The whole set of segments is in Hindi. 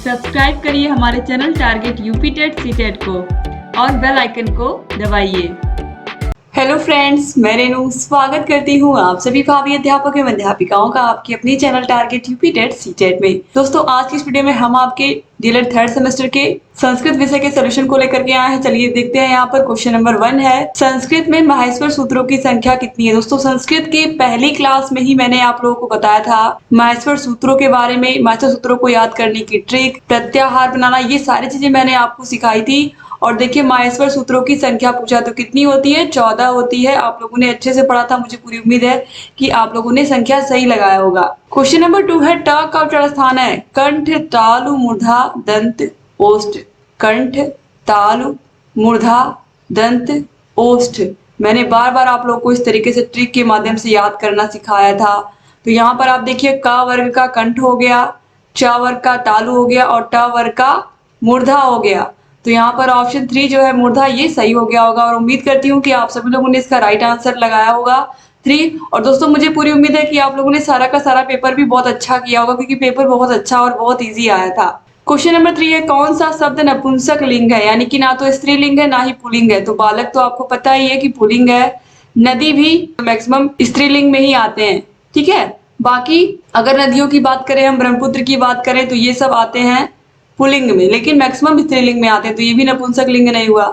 सब्सक्राइब करिए हमारे channel target UP TET CTET को और बेल आइकन को दबाइए। हेलो फ्रेंड्स, मैं रेनू स्वागत करती हूँ आप सभी भावी अध्यापक एवं अध्यापिकाओं का आपके अपनी channel target UP TET CTET में। दोस्तों, आज की इस वीडियो में हम आपके डीएलएड थर्ड सेमेस्टर के संस्कृत विषय के सोल्यूशन को लेकर के आए हैं। चलिए देखते हैं। यहाँ पर क्वेश्चन नंबर 1 है, संस्कृत में माहेश्वर सूत्रों की संख्या कितनी है। दोस्तों, संस्कृत के पहली क्लास में ही मैंने आप लोगों को बताया था माहेश्वर सूत्रों के बारे में, माहेश्वर सूत्रों को याद करने की ट्रिक, प्रत्याहार बनाना, ये सारी चीजें मैंने आपको सिखाई थी। और देखिए, माहेश्वर सूत्रों की संख्या पूछा तो कितनी होती है, 14 होती है। आप लोगों ने अच्छे से पढ़ा था, मुझे पूरी उम्मीद है कि आप लोगों ने संख्या सही लगाया होगा। क्वेश्चन नंबर 2 है, ट का उच्चारण स्थान है कंठ, तालु, मूर्धा, दंत, ओष्ठ। कंठ, तालु, मूर्धा, दंत, ओष्ठ। मैंने बार बार आप लोगों को इस तरीके से ट्रिक के माध्यम से याद करना सिखाया था। तो यहाँ पर आप देखिए, क वर्ग का कंठ हो गया, च वर्ग का तालु हो गया और ट वर्ग का मूर्धा हो गया। तो यहाँ पर ऑप्शन 3 जो है मूर्धा, ये सही हो गया होगा। और उम्मीद करती हूँ कि आप सभी लोगों ने इसका राइट आंसर लगाया होगा 3। और दोस्तों, मुझे पूरी उम्मीद है कि आप लोगों ने सारा का सारा पेपर भी बहुत अच्छा किया होगा, क्योंकि पेपर बहुत अच्छा और बहुत ईजी आया था। क्वेश्चन नंबर 3 है, कौन सा शब्द नपुंसक लिंग है, यानी कि ना तो स्त्रीलिंग है ना ही पुल्लिंग है। तो बालक तो आपको पता ही है कि पुल्लिंग है, नदी भी मैक्सिमम स्त्रीलिंग में ही आते हैं, ठीक है। बाकी अगर नदियों की बात करें, हम ब्रह्मपुत्र की बात करें, तो ये सब आते हैं पुल्लिंग में, लेकिन मैक्सिमम स्त्रीलिंग में आते हैं। तो ये भी नपुंसक लिंग नहीं हुआ।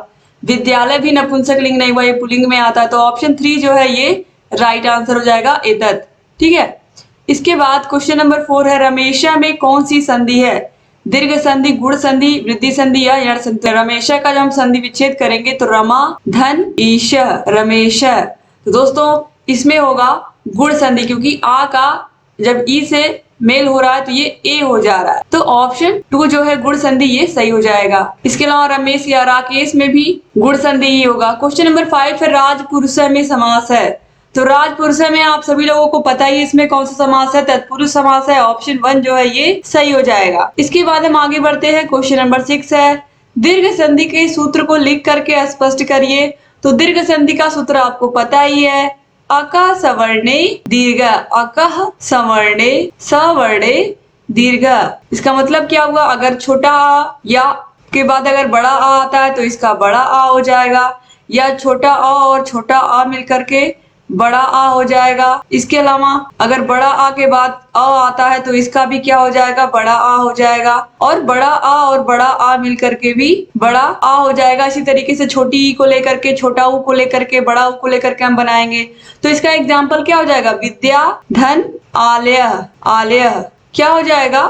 विद्यालय भी नपुंसक लिंग नहीं हुआ, ये पुल्लिंग में आता है। तो ऑप्शन 3 जो है ये राइट आंसर हो जाएगा, एतत्, ठीक है। इसके बाद क्वेश्चन नंबर 4 है, रमेशा में कौन सी संधि है, दीर्घ संधि, गुण संधि, वृद्धि संधि या यण संधि। रमेशा का जब हम संधि विच्छेद करेंगे तो रमा धन ईश, रमेश। तो दोस्तों, इसमें होगा गुण संधि, क्योंकि आ का जब ई से मेल हो रहा है तो ये ए हो जा रहा है। तो ऑप्शन 2 जो है गुण संधि, ये सही हो जाएगा। इसके अलावा रमेश या राकेश में भी गुण संधि ही होगा। क्वेश्चन नंबर 5 है, राजपुरुष में समास है। तो राजपुरुष में आप सभी लोगों को पता ही इसमें कौन सा समास है, तत्पुरुष समास है। ऑप्शन 1 जो है ये सही हो जाएगा। इसके बाद हम आगे बढ़ते हैं। क्वेश्चन नंबर 6 है, दीर्घ संधि के सूत्र को लिख करके स्पष्ट करिए। तो दीर्घ संधि का सूत्र आपको पता ही है, अकः सवर्णे दीर्घ, अकः सवर्णे सवर्णे दीर्घ। इसका मतलब क्या हुआ, अगर छोटा आ या के बाद अगर बड़ा आ आता है तो इसका बड़ा आ हो जाएगा, या छोटा आ और छोटा आ मिलकर के बड़ा आ हो जाएगा। इसके अलावा अगर बड़ा आ के बाद अ आता है तो इसका भी क्या हो जाएगा, बड़ा आ हो जाएगा। और बड़ा आ और बड़ा आ मिलकर के भी बड़ा आ हो जाएगा। इसी तरीके से छोटी ई को लेकर के, छोटा ऊ को लेकर के, बड़ा ऊ को लेकर के हम बनाएंगे। तो इसका एग्जाम्पल क्या हो जाएगा, विद्या धन आलय, आलय क्या हो जाएगा,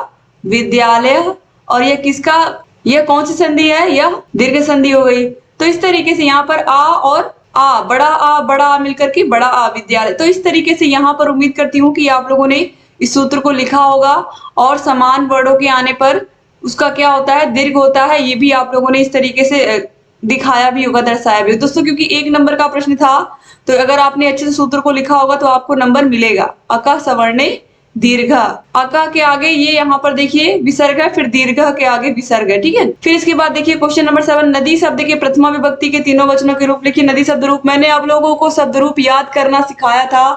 विद्यालय। और ये किसका, यह कौन सी संधि है, यह दीर्घ संधि हो गई। तो इस तरीके से यहाँ पर आ और आ, बड़ा आ मिलकर के बड़ा आ, विद्यालय। तो इस तरीके से यहाँ पर उम्मीद करती हूँ कि आप लोगों ने इस सूत्र को लिखा होगा, और समान वर्णों के आने पर उसका क्या होता है, दीर्घ होता है। ये भी आप लोगों ने इस तरीके से दिखाया भी होगा, दर्शाया भी होगा। दोस्तों, क्योंकि 1 नंबर का प्रश्न था, तो अगर आपने अच्छे से सूत्र को लिखा होगा तो आपको नंबर मिलेगा। अका सवर्णे दीर्घ, अका के आगे ये यहाँ पर देखिए विसर्ग है, फिर दीर्घ के आगे विसर्ग है, ठीक है। फिर इसके बाद देखिए क्वेश्चन नंबर 7, नदी शब्द के प्रथमा विभक्ति के तीनों वचनों के रूप लिखिए। नदी शब्द रूप, मैंने आप लोगों को शब्द रूप याद करना सिखाया था।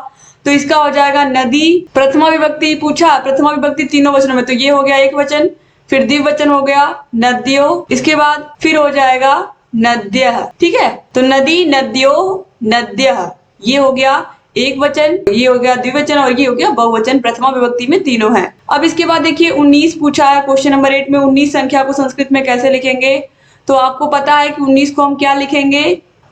तो इसका हो जाएगा नदी, प्रथमा विभक्ति पूछा, प्रथमा विभक्ति तीनों वचनों में, तो ये हो गया एक वचन, फिर द्विवचन हो गया नद्यो, इसके बाद फिर हो जाएगा नद्यः, ठीक है। तो नदी, नद्यो, नद्यः, ये हो गया एक वचन, ये हो गया द्विवचन और ये हो गया बहुवचन। प्रथमा विभक्ति में तीनों है। अब इसके बाद देखिए 19 पूछा है क्वेश्चन नंबर 8 में, 19 संख्या को संस्कृत में कैसे लिखेंगे। तो आपको पता है कि 19 को हम क्या लिखेंगे,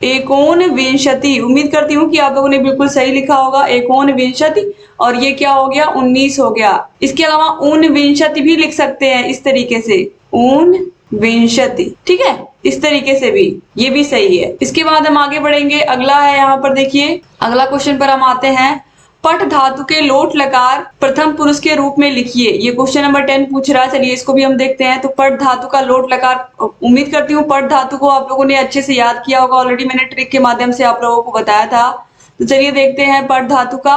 एकोनविंशति। उम्मीद करती हूँ कि आप लोगों ने बिल्कुल सही लिखा होगा, एकोनविंशति। और ये क्या हो गया, 19 हो गया। इसके अलावा ऊनविंशति भी लिख सकते हैं इस तरीके से, ऊनविंशति, ठीक है, इस तरीके से भी, ये भी सही है। इसके बाद हम आगे बढ़ेंगे। अगला है यहाँ पर देखिए, अगला क्वेश्चन पर हम आते हैं, पट धातु के लोट लकार प्रथम पुरुष के रूप में लिखिए। ये क्वेश्चन नंबर 10 पूछ रहा है। चलिए इसको भी हम देखते हैं। तो पट धातु का लोट लकार, उम्मीद करती हूँ पट धातु को आप लोगों ने अच्छे से याद किया होगा, ऑलरेडी मैंने ट्रिक के माध्यम से आप लोगों को बताया था। तो चलिए देखते हैं पट धातु का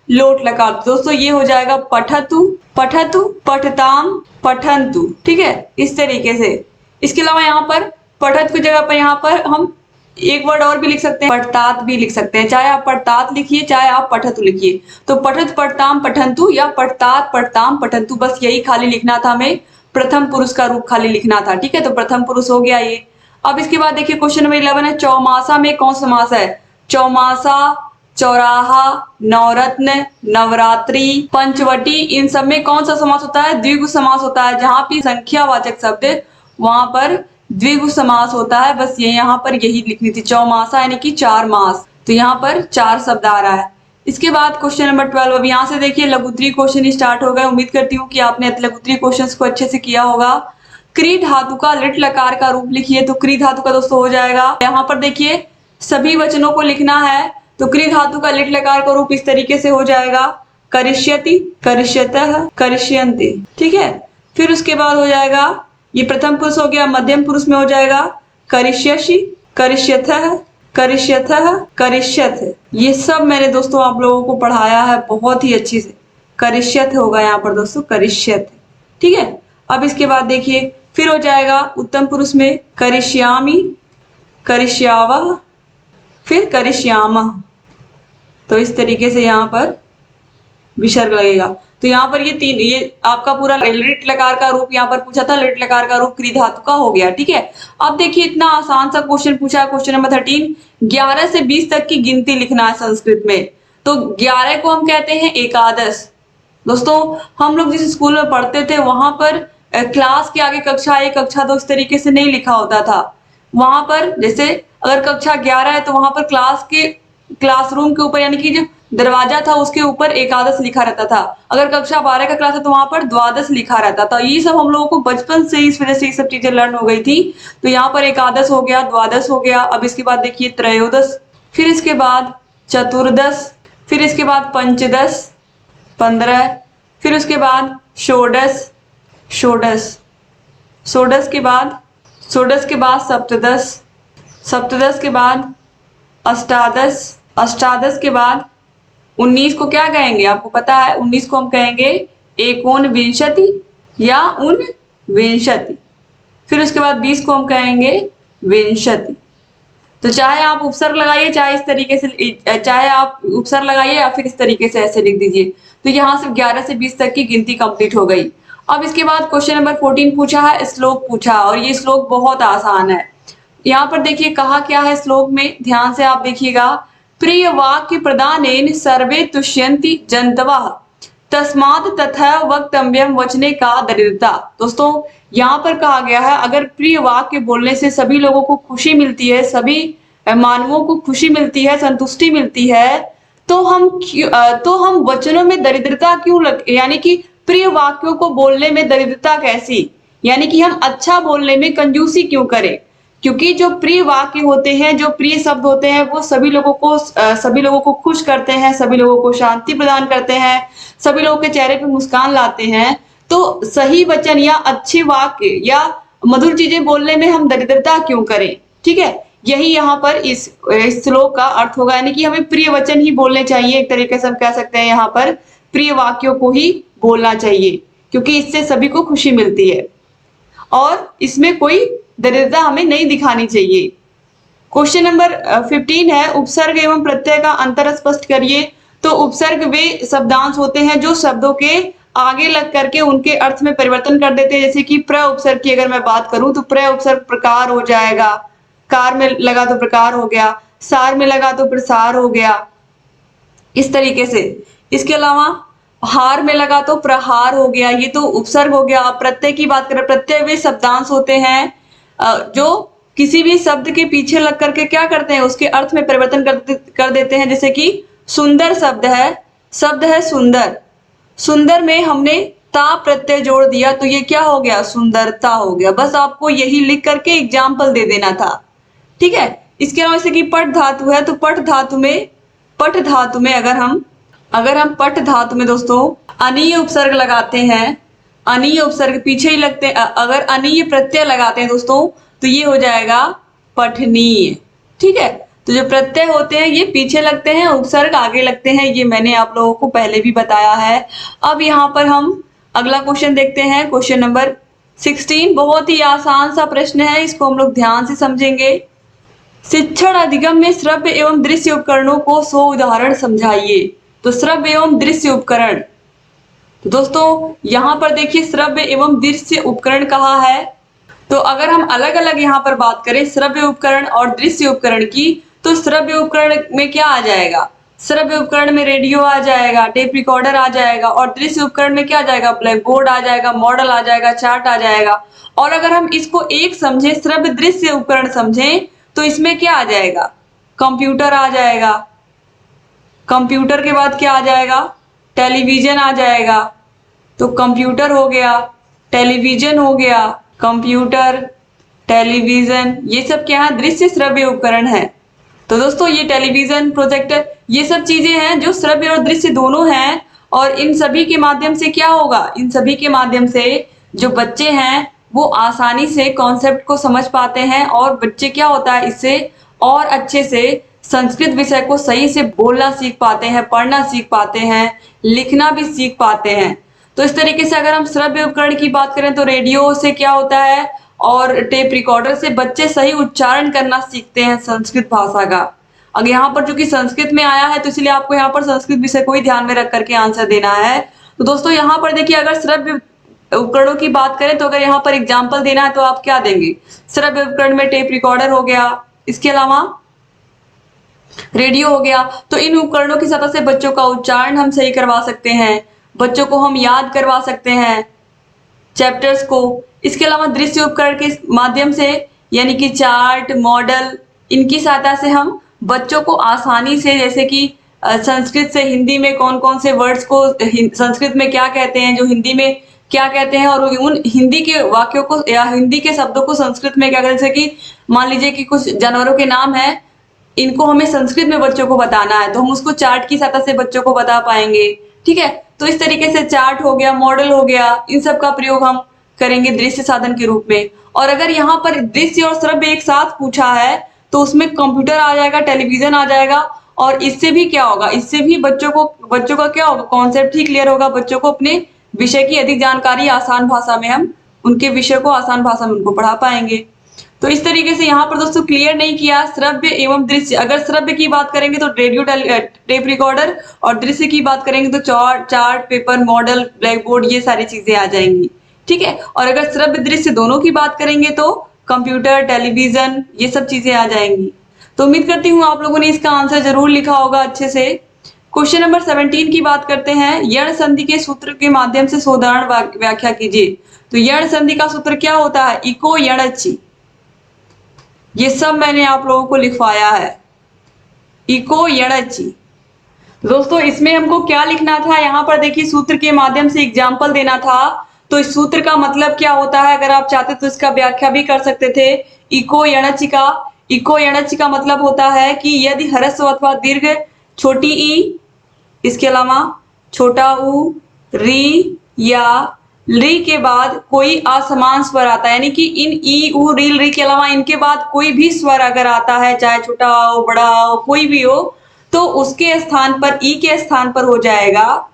लोट लकार। दोस्तों, ये हो जाएगा पठतु, पठतु, पठताम, पठंतु, ठीक है, इस तरीके से। इसके अलावा यहाँ पर पठत की जगह पर यहाँ पर हम एक वर्ड और भी लिख सकते हैं, पठतात भी लिख सकते हैं। चाहे आप पठतात लिखिए, चाहे आप पठतु लिखिए। तो पठत पठताम पठंतु या पठतात पठताम पठंतु, बस यही खाली लिखना था हमें। प्रथम पुरुष का रूप खाली लिखना था। ठीक है, तो प्रथम पुरुष हो गया ये। अब इसके बाद देखिए क्वेश्चन नंबर 11 है, चौमासा में कौन समास है? चौमासा, चौराहा, नवरत्न, नवरात्रि, पंचवटी, इन सब में कौन सा समास होता है? द्विगु समास होता है। जहां भी संख्यावाचक शब्द वहां पर द्विगु समास होता है। बस ये यहाँ पर यही लिखनी थी, चौमासा यानी कि 4 मास, तो यहाँ पर 4 शब्द आ रहा है। इसके बाद क्वेश्चन नंबर 12, अब यहाँ से देखिए लघुत्तरी क्वेश्चन स्टार्ट हो गए। उम्मीद करती हूँ कि आपने लघुत्तरी क्वेश्चंस को अच्छे से किया होगा। क्री धातु का लिट लकार का रूप लिखिए, तो क्री धातु का दोस्तों हो जाएगा, यहाँ पर देखिए सभी वचनों को लिखना है, तो क्री धातु का लिट लकार का रूप इस तरीके से हो जाएगा, करिष्यति, करिष्यतः, करिष्यन्ति। ठीक है, फिर उसके बाद हो जाएगा, ये प्रथम पुरुष हो गया, मध्यम पुरुष में हो जाएगा करिष्यसि, करिष्यथः, करिष्यथः, करिष्यथ। ये सब मैंने दोस्तों आप लोगों को पढ़ाया है बहुत ही अच्छी से। करिष्यथ होगा यहाँ पर दोस्तों, करिष्यथ। ठीक है, अब इसके बाद देखिए फिर हो जाएगा उत्तम पुरुष में करिष्यामि, करिष्यावः, फिर करिष्यामः। तो इस तरीके से यहाँ पर विसर्ग लगेगा। तो यहाँ पर ये आपका पूरा लिट लकार का रूप यहाँ पर पूछा था, लिट लकार का रूप क्री धातु का हो गया। ठीक है, अब देखिए इतना आसान सा क्वेश्चन पूछा है, क्वेश्चन नंबर 13, 11 से 20 तक की गिनती लिखना है संस्कृत में। तो 11 को हम कहते हैं एकादश। दोस्तों हम लोग जिस स्कूल में पढ़ते थे वहां पर क्लास के आगे कक्षा 1, कक्षा 2 इस तरीके से नहीं लिखा होता था। वहां पर जैसे अगर कक्षा 11 है तो वहां पर क्लासरूम के ऊपर यानी कि जो दरवाजा था उसके ऊपर एकादश लिखा रहता था। अगर कक्षा 12 का क्लास है तो वहां पर द्वादश लिखा रहता था। ये सब हम लोगों को बचपन से इस वजह से ये सब चीजें लर्न हो गई थी। तो यहाँ पर एकादश हो गया, द्वादश हो गया। अब इसके बाद देखिए त्रयोदश, फिर इसके बाद चतुर्दश, फिर इसके बाद पंचदश, 15, फिर उसके बाद षोडश, षोडश, षोडश के बाद सप्तदश, सप्तदश के बाद अष्टादश, अष्टादश के बाद 19 को क्या कहेंगे आपको पता है? 19 को हम कहेंगे एकोनविंशति या ऊनविंशति। फिर उसके बाद 20 को हम कहेंगे विंशति। तो चाहे आप उपसर्ग लगाइए, चाहे इस तरीके से, चाहे आप उपसर्ग लगाइए या फिर इस तरीके से ऐसे लिख दीजिए। तो यहाँ से 11 से 20 तक की गिनती कंप्लीट हो गई। अब इसके बाद क्वेश्चन नंबर 14 पूछा है, श्लोक पूछा, और ये श्लोक बहुत आसान है। यहाँ पर देखिए कहा क्या है श्लोक में, ध्यान से आप देखिएगा, प्रिय वाक्य प्रदानेन सर्वे तुष्यन्ति जन्तवः तस्मात् तथा वक्तव्यम वचने का दरिद्रता। दोस्तों यहाँ पर कहा गया है अगर प्रिय वाक्य बोलने से सभी लोगों को खुशी मिलती है, सभी मानवों को खुशी मिलती है, संतुष्टि मिलती है, तो हम वचनों में दरिद्रता क्यों यानी कि प्रिय वाक्यों को बोलने में दरिद्रता कैसी, यानी कि हम अच्छा बोलने में कंजूसी क्यों करें? क्योंकि जो प्रिय वाक्य होते हैं, जो प्रिय शब्द होते हैं, वो सभी लोगों को खुश करते हैं, सभी लोगों को शांति प्रदान करते हैं, सभी लोगों के चेहरे पे मुस्कान लाते हैं। तो सही वचन या अच्छे वाक्य या मधुर चीजें बोलने में हम दरिद्रता क्यों करें? ठीक है, यही यहाँ पर इस श्लोक का अर्थ होगा, यानी कि हमें प्रिय वचन ही बोलने चाहिए। एक तरीके से हम कह सकते हैं यहाँ पर प्रिय वाक्यों को ही बोलना चाहिए, क्योंकि इससे सभी को खुशी मिलती है और इसमें कोई दरिद्रता हमें नहीं दिखानी चाहिए। क्वेश्चन नंबर 15 है, उपसर्ग एवं प्रत्यय का अंतर स्पष्ट करिए। तो उपसर्ग वे शब्दांश होते हैं जो शब्दों के आगे लग करके उनके अर्थ में परिवर्तन कर देते हैं। जैसे कि प्र उपसर्ग की अगर मैं बात करूं तो प्र उपसर्ग प्रकार हो जाएगा, कार में लगा तो प्रकार हो गया, सार में लगा तो प्रसार हो गया, इस तरीके से। इसके अलावा हार में लगा तो प्रहार हो गया, ये तो उपसर्ग हो गया। प्रत्यय की बात करें, प्रत्यय वे शब्दांश होते हैं जो किसी भी शब्द के पीछे लग करके क्या करते हैं, उसके अर्थ में परिवर्तन कर देते हैं। जैसे कि सुंदर शब्द है सुंदर, सुंदर में हमने ता प्रत्यय जोड़ दिया तो ये क्या हो गया, सुंदरता हो गया। बस आपको यही लिख करके एग्जाम्पल दे देना था। ठीक है, इसके अलावा जैसे कि पट धातु है, तो पट धातु में अगर हम पट धातु में दोस्तों अनीय उपसर्ग लगाते हैं, अनीय उपसर्ग पीछे ही लगते हैं, अगर अनीय प्रत्यय लगाते हैं दोस्तों तो ये हो जाएगा पठनीय। ठीक है, तो जो प्रत्यय होते हैं ये पीछे लगते हैं, उपसर्ग आगे लगते हैं, ये मैंने आप लोगों को पहले भी बताया है। अब यहाँ पर हम अगला क्वेश्चन देखते हैं, क्वेश्चन नंबर 16। बहुत ही आसान सा प्रश्न है, इसको हम लोग ध्यान से समझेंगे। शिक्षण अधिगम में श्रव्य एवं दृश्य उपकरणों को 100 उदाहरण समझाइए। तो श्रव्य एवं दृश्य उपकरण, दोस्तों यहाँ पर देखिए श्रव्य एवं दृश्य उपकरण कहा है। तो अगर हम अलग अलग यहाँ पर बात करें श्रव्य उपकरण और दृश्य उपकरण की, तो श्रव्य उपकरण में क्या आ जाएगा? श्रव्य उपकरण में रेडियो आ जाएगा, टेप रिकॉर्डर आ जाएगा, और दृश्य उपकरण में क्या आ जाएगा? ब्लैक बोर्ड आ जाएगा, मॉडल आ जाएगा, चार्ट आ जाएगा। और अगर हम इसको एक समझे, श्रव्य दृश्य उपकरण समझें, तो इसमें क्या आ जाएगा? कंप्यूटर आ जाएगा। कंप्यूटर के बाद क्या आ जाएगा? टेलीविजन आ जाएगा। तो कंप्यूटर हो गया, टेलीविजन हो गया, कंप्यूटर, टेलीविजन, ये सब क्या है? दृश्य श्रव्य उपकरण है। तो दोस्तों ये टेलीविजन, प्रोजेक्टर, ये सब चीजें हैं जो श्रव्य और दृश्य दोनों हैं। और इन सभी के माध्यम से क्या होगा? इन सभी के माध्यम से जो बच्चे हैं वो आसानी से कॉन्सेप्ट को समझ पाते हैं, और बच्चे क्या होता है इससे और अच्छे से संस्कृत विषय को सही से बोलना सीख पाते हैं, पढ़ना सीख पाते हैं, लिखना भी सीख पाते हैं। तो इस तरीके से अगर हम श्रव्य उपकरण की बात करें तो रेडियो से क्या होता है, और टेप रिकॉर्डर से बच्चे सही उच्चारण करना सीखते हैं संस्कृत भाषा का। अब यहाँ पर चूंकि संस्कृत में आया है तो इसलिए आपको यहाँ पर संस्कृत विषय को ही ध्यान में रख करके आंसर देना है। तो दोस्तों यहाँ पर देखिए, अगर श्रव्य उपकरणों की बात करें तो अगर यहाँ पर एग्जाम्पल देना है तो आप क्या देंगे? श्रव्य उपकरण में टेप रिकॉर्डर हो गया, इसके अलावा रेडियो हो गया। तो इन उपकरणों की सहायता से बच्चों का उच्चारण हम सही करवा सकते हैं, बच्चों को हम याद करवा सकते हैं चैप्टर्स को। इसके अलावा दृश्य उपकरण के माध्यम से, यानी कि चार्ट, मॉडल, इनकी सहायता से हम बच्चों को आसानी से, जैसे कि संस्कृत से हिंदी में कौन कौन से वर्ड्स को संस्कृत में क्या कहते हैं, जो हिंदी में क्या कहते हैं, और उन हिंदी के वाक्यों को या हिंदी के शब्दों को संस्कृत में क्या कहते हैं। जैसे कि मान लीजिए कि कुछ जानवरों के नाम है, इनको हमें संस्कृत में बच्चों को बताना है, तो हम उसको चार्ट की सहायता से बच्चों को बता पाएंगे। ठीक है, तो इस तरीके से चार्ट हो गया, मॉडल हो गया, इन सब का प्रयोग हम करेंगे दृश्य साधन के रूप में। और अगर यहाँ पर दृश्य और श्रव्य एक साथ पूछा है तो उसमें कंप्यूटर आ जाएगा, टेलीविजन आ जाएगा। और इससे भी क्या होगा? इससे भी बच्चों का क्या होगा? कॉन्सेप्ट ही क्लियर होगा, बच्चों को अपने विषय की अधिक जानकारी आसान भाषा में, हम उनके विषय को आसान भाषा में उनको पढ़ा पाएंगे। तो इस तरीके से यहाँ पर दोस्तों क्लियर नहीं किया श्रव्य एवं दृश्य। अगर श्रव्य की बात करेंगे तो रेडियो, टेप रिकॉर्डर, और दृश्य की बात करेंगे तो chart, paper, model, black board, ये सारी चीजें आ जाएंगी। ठीक है, और अगर श्रव्य दृश्य दोनों की बात करेंगे तो कंप्यूटर, टेलीविजन, ये सब चीजें आ जाएंगी। तो उम्मीद करती हूँ आप लोगों ने इसका आंसर जरूर लिखा होगा अच्छे से। क्वेश्चन नंबर 17 की बात करते हैं। यण संधि के सूत्र के माध्यम से साधारण व्याख्या कीजिए। तो यण संधि का सूत्र क्या होता है? इको यणचि, ये सब मैंने आप लोगों को लिखवाया है, इको यणचि। दोस्तों इसमें हमको क्या लिखना था? यहाँ पर देखिए सूत्र के माध्यम से एग्जाम्पल देना था। तो इस सूत्र का मतलब क्या होता है? अगर आप चाहते तो इसका व्याख्या भी कर सकते थे। इको यणचि का मतलब होता है कि यदि ह्रस्व अथवा दीर्घ छोटी ई, इसके अलावा छोटा ऊ, री या री के बाद कोई असमान स्वर आता है, यानी कि इन ई, उ, री, री के अलावा इनके बाद कोई भी स्वर अगर आता है, चाहे छोटा हो, बड़ा हो, कोई भी हो, तो उसके स्थान पर, ई के स्थान पर हो जाएगा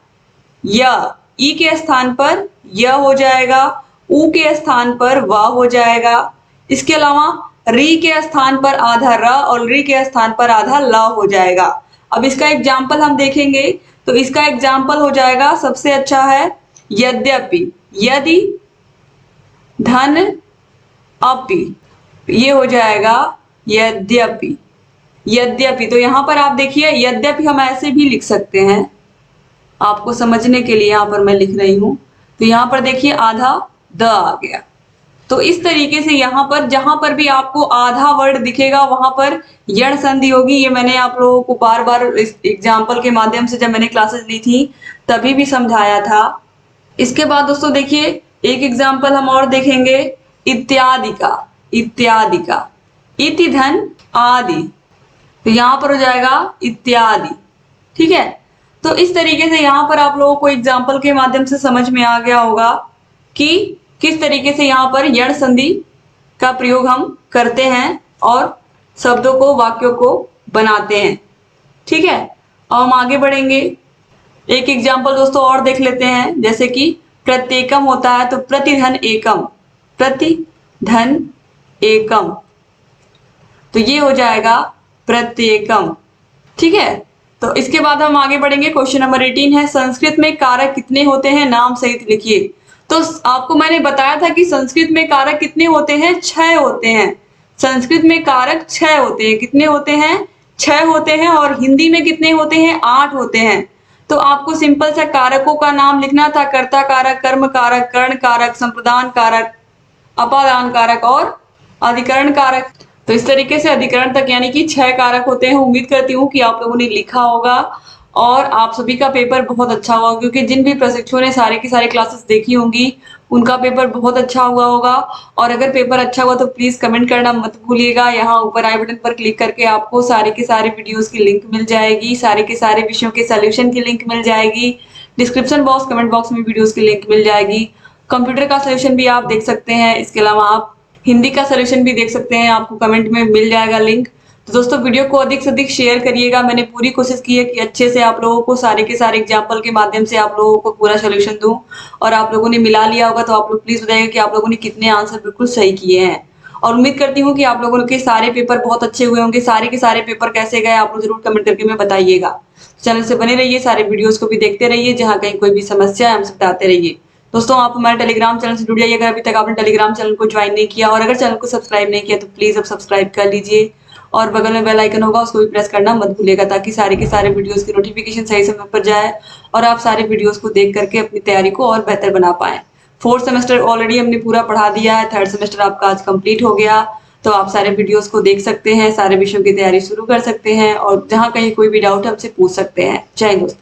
य, ई के स्थान पर य हो जाएगा, उ के स्थान पर व हो जाएगा। इसके अलावा री के स्थान पर आधा र और री के स्थान पर आधा ल हो जाएगा। अब इसका एग्जाम्पल हम देखेंगे, तो इसका एग्जाम्पल हो जाएगा, सबसे अच्छा है यद्यपि, यदि, धन, अपि, ये हो जाएगा यद्यपि। यद्यपि, तो यहाँ पर आप देखिए यद्यपि हम ऐसे भी लिख सकते हैं, आपको समझने के लिए यहाँ पर मैं लिख रही हूं। तो यहाँ पर देखिए आधा द आ गया। तो इस तरीके से यहाँ पर जहां पर भी आपको आधा वर्ड दिखेगा वहां पर यण संधि होगी। ये मैंने आप लोगों को बार बार इस एग्जाम्पल के माध्यम से जब मैंने क्लासेस ली थी तभी भी समझाया था। इसके बाद दोस्तों देखिए एक एग्जाम्पल हम और देखेंगे, इत्यादि का। इत्यादि का, इति धन आदि, तो यहाँ पर हो जाएगा इत्यादि। ठीक है, तो इस तरीके से यहाँ पर आप लोगों को एग्जाम्पल के माध्यम से समझ में आ गया होगा कि किस तरीके से यहाँ पर यण संधि का प्रयोग हम करते हैं और शब्दों को, वाक्यों को बनाते हैं। ठीक है, और हम आगे बढ़ेंगे। एक एग्जाम्पल दोस्तों और देख लेते हैं, जैसे कि प्रत्येकम होता है तो प्रतिधन एकम, प्रतिधन एकम, तो ये हो जाएगा प्रत्येकम। ठीक है, तो इसके बाद हम आगे बढ़ेंगे। क्वेश्चन नंबर 18 है, संस्कृत में कारक कितने होते हैं, नाम सहित लिखिए। तो आपको मैंने बताया था कि संस्कृत में कारक कितने होते हैं, 6 होते हैं। संस्कृत में कारक 6 होते हैं। कितने होते हैं, 6 होते हैं। और हिंदी में कितने होते हैं, 8 होते हैं। तो आपको सिंपल सा कारकों का नाम लिखना था, कर्ता कारक, कर्म कारक, कर्ण कारक, संप्रदान कारक, अपादान कारक और अधिकरण कारक। तो इस तरीके से अधिकरण तक यानी कि 6 कारक होते हैं। उम्मीद करती हूँ कि आप लोगों ने लिखा होगा और आप सभी का पेपर बहुत अच्छा हुआ, क्योंकि जिन भी प्रशिक्षुओं ने सारे की सारी क्लासेस देखी होंगी उनका पेपर बहुत अच्छा हुआ होगा। और अगर पेपर अच्छा हुआ तो प्लीज कमेंट करना मत भूलिएगा। यहाँ ऊपर आई बटन पर क्लिक करके आपको सारे के सारे वीडियोस की लिंक मिल जाएगी, सारे के सारे विषयों के सोल्यूशन की लिंक मिल जाएगी। डिस्क्रिप्शन बॉक्स, कमेंट बॉक्स में वीडियोस की लिंक मिल जाएगी। कंप्यूटर का सोल्यूशन भी आप देख सकते हैं। इसके अलावा आप हिंदी का सोल्यूशन भी देख सकते हैं, आपको कमेंट में मिल जाएगा लिंक। तो दोस्तों वीडियो को अधिक से अधिक शेयर करिएगा। मैंने पूरी कोशिश की है कि अच्छे से आप लोगों को सारे के सारे एग्जाम्पल के माध्यम से आप लोगों को पूरा सोल्यूशन दूं। और आप लोगों ने मिला लिया होगा तो आप लोग प्लीज बताइए कि आप लोगों ने कितने आंसर बिल्कुल सही किए हैं। और उम्मीद करती हूँ कि आप लोगों के सारे पेपर बहुत अच्छे हुए होंगे। सारे के सारे पेपर कैसे गए आप लोग जरूर कमेंट करके में बताइएगा। चैनल से बने रहिए, सारे वीडियोस को भी देखते रहिए, जहाँ कहीं कोई भी समस्या है हमसे बताते रहिए। दोस्तों आप हमारे टेलीग्राम चैनल से जुड़ जाइए अगर अभी तक आपने टेलीग्राम चैनल को ज्वाइन नहीं किया। और अगर चैनल को सब्सक्राइब नहीं किया तो प्लीज अब सब्सक्राइब कर लीजिए। और बगल में बेल आइकन होगा, उसको भी प्रेस करना मत भूलिएगा, ताकि सारे के सारे वीडियोस की नोटिफिकेशन सही समय पर जाए और आप सारे वीडियोस को देख करके अपनी तैयारी को और बेहतर बना पाए। फोर्थ सेमेस्टर ऑलरेडी हमने पूरा पढ़ा दिया है, थर्ड सेमेस्टर आपका आज कंप्लीट हो गया। तो आप सारे वीडियोस को देख सकते हैं, सारे विषयों की तैयारी शुरू कर सकते हैं और जहाँ कहीं कोई भी डाउट है हमसे पूछ सकते हैं। जय हिंद दोस्तों।